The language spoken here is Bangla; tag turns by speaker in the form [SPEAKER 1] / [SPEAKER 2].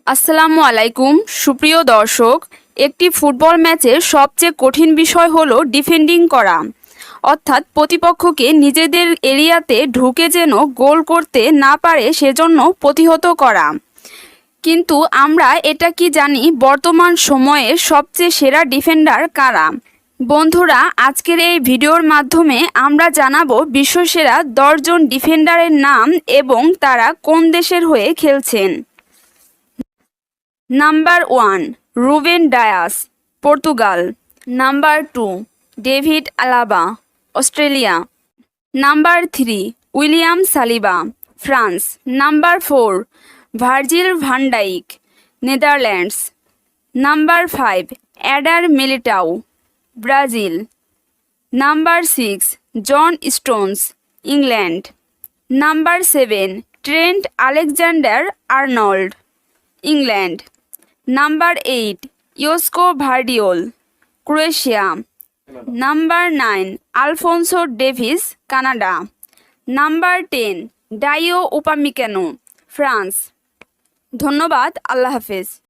[SPEAKER 1] আসসালামু আলাইকুম সুপ্রিয় দর্শক। একটি ফুটবল ম্যাচের সবচেয়ে কঠিন বিষয় হলো ডিফেন্ডিং করা, অর্থাৎ প্রতিপক্ষকে নিজেদের এরিয়াতে ঢুকে যেন গোল করতে না পারে সেজন্য প্রতিহত করা। কিন্তু আমরা এটা কি জানি বর্তমান সময়ে সবচেয়ে সেরা ডিফেন্ডার কারা? বন্ধুরা, আজকের এই ভিডিওর মাধ্যমে আমরা জানাবো বিশ্বসেরা 10 জন ডিফেন্ডারের নাম এবং তারা কোন দেশের হয়ে খেলছেন। Number 1, Ruben Dias, Portugal. Number 2, David Alaba, Australia. Number 3, William Saliba, France. Number 4, Virgil van Dijk, Netherlands. Number 5, Eder Militao, Brazil. Number 6, John Stones, England. Number 7, Trent Alexander Arnold, England. Number 8, Josko Gvardiol, Croatia. Number 9, Alphonso Davies, Canada. Number 10, Dayot Upamecano, France. ধন্যবাদ। আল্লাহ হাফেজ।